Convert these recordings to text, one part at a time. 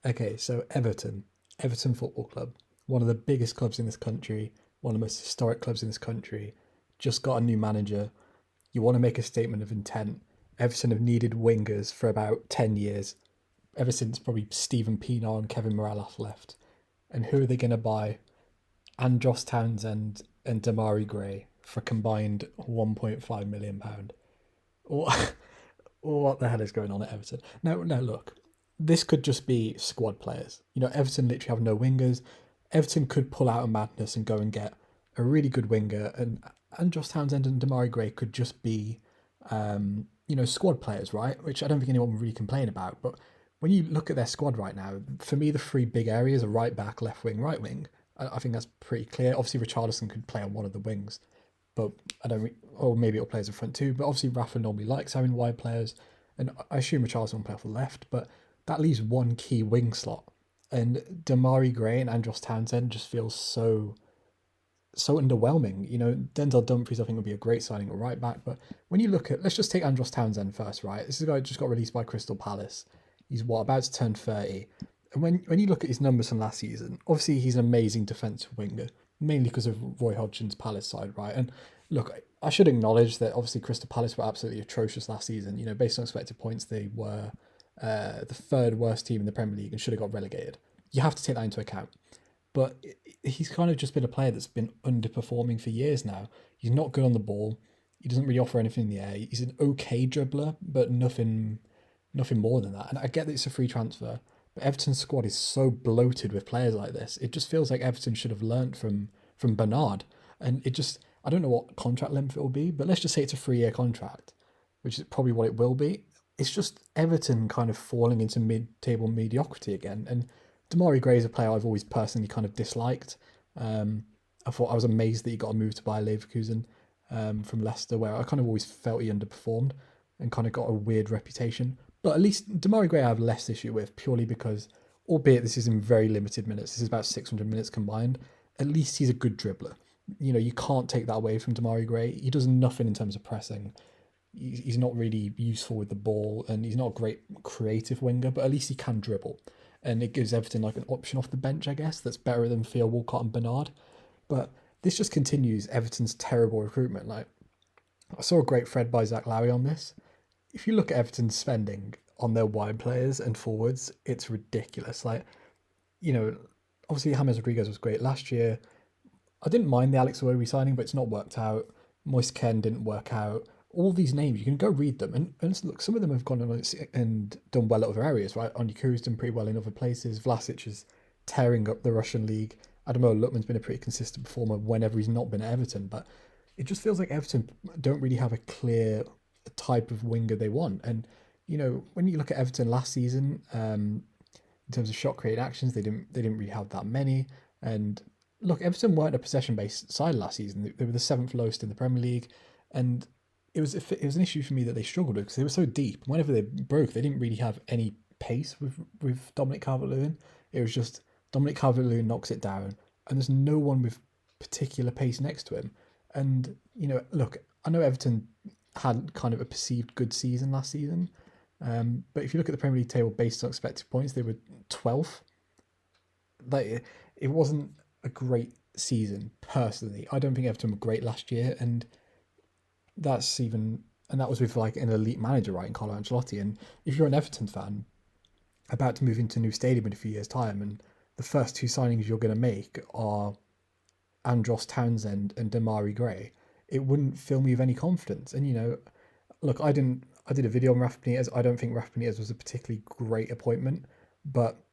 Okay, so Everton Football Club, one of the biggest clubs in this country, one of the most historic clubs in this country, just got a new manager. You want to make a statement of intent. Everton have needed wingers for about 10 years, ever since probably Stephen Pienaar and Kevin Morales left. And who are they going to buy? Andros Townsend and Demarai Gray for a combined £1.5 million. What, what the hell is going on at Everton? No, no, look, this could just be squad players. Everton literally have no wingers. Everton could pull out a madness and go and get a really good winger, and Josh Townsend and Demarai Gray could just be, squad players, right? Which I don't think anyone would really complain about. But when you look at their squad right now, for me, the three big areas are right back, left wing, right wing. I think that's pretty clear. Obviously, Richarlison could play on one of the wings, but I don't. Or maybe it'll play as a front two. But obviously, Rafa normally likes having wide players, and I assume Richarlison will play off the left. But that leaves one key wing slot, and Demarai Gray and Andros Townsend just feels so underwhelming. Denzel Dumfries I think would be a great signing at right back, but when you look at, let's just take Andros Townsend first, right? This is a guy who just got released by Crystal Palace. He's about to turn 30. And when you look at his numbers from last season, obviously he's an amazing defensive winger, mainly because of Roy Hodgson's Palace side, right? And look, I should acknowledge that obviously Crystal Palace were absolutely atrocious last season. Based on expected points, they were the third worst team in the Premier League and should have got relegated. You have to take that into account. But he's kind of just been a player that's been underperforming for years now. He's not good on the ball. He doesn't really offer anything in the air. He's an okay dribbler, but nothing more than that. And I get that it's a free transfer, but Everton's squad is so bloated with players like this. It just feels like Everton should have learnt from Bernard. And I don't know what contract length it will be, but let's just say it's a 3-year contract, which is probably what it will be. It's just Everton kind of falling into mid-table mediocrity again. And Demarai Gray is a player I've always personally kind of disliked. I was amazed that he got a move to Bayer Leverkusen from Leicester, where I kind of always felt he underperformed and kind of got a weird reputation. But at least Demarai Gray I have less issue with, purely because, albeit this is in very limited minutes, this is about 600 minutes combined, at least he's a good dribbler. You can't take that away from Demarai Gray. He does nothing in terms of pressing. He's not really useful with the ball, and he's not a great creative winger, but at least he can dribble. And it gives Everton like an option off the bench, I guess, that's better than Theo Walcott and Bernard. But this just continues Everton's terrible recruitment. Like, I saw a great thread by Zach Lowy on this. If you look at Everton's spending on their wide players and forwards, it's ridiculous. Like, you know, obviously James Rodriguez was great last year. I didn't mind the Alex Iwobi signing, but it's not worked out. Moise Ken didn't work out. All these names, you can go read them. And look, some of them have gone on and done well at other areas, right? Onyekuru's done pretty well in other places. Vlasic is tearing up the Russian league. Adamola Lookman's been a pretty consistent performer whenever he's not been at Everton. But it just feels like Everton don't really have a clear type of winger they want. And, when you look at Everton last season, in terms of shot creating actions, they didn't really have that many. And look, Everton weren't a possession based side last season. They were the seventh lowest in the Premier League, and it was an issue for me that they struggled with because they were so deep. Whenever they broke, they didn't really have any pace with Dominic Calvert-Lewin. It was just Dominic Calvert-Lewin knocks it down, and there's no one with particular pace next to him. And look, I know Everton had kind of a perceived good season last season, but if you look at the Premier League table based on expected points, they were 12th. Like, it wasn't a great season personally. I don't think Everton were great last year, and that was with like an elite manager, right, in Carlo Ancelotti. And if you're an Everton fan about to move into a new stadium in a few years' time, and the first two signings you're going to make are Andros Townsend and Demarai Gray, it wouldn't fill me with any confidence. And look, I did a video on Rafa Benitez. I don't think Rafa Benitez was a particularly great appointment, but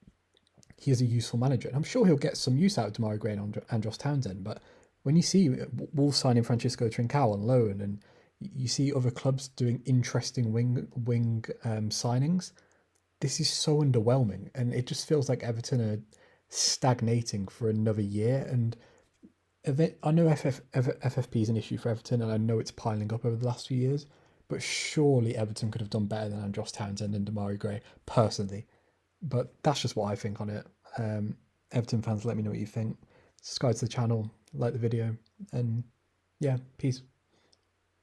he is a useful manager, and I'm sure he'll get some use out of Demarai Gray and Andros Townsend. But when you see Wolves signing Francisco Trincao on loan, and you see other clubs doing interesting wing signings, this is so underwhelming, and it just feels like Everton are stagnating for another year. And I know FFP is an issue for Everton, and I know it's piling up over the last few years, but surely Everton could have done better than Andros Townsend and Demarai Gray, personally. But that's just what I think on it. Everton fans, let me know what you think. Subscribe to the channel, like the video, and yeah, peace.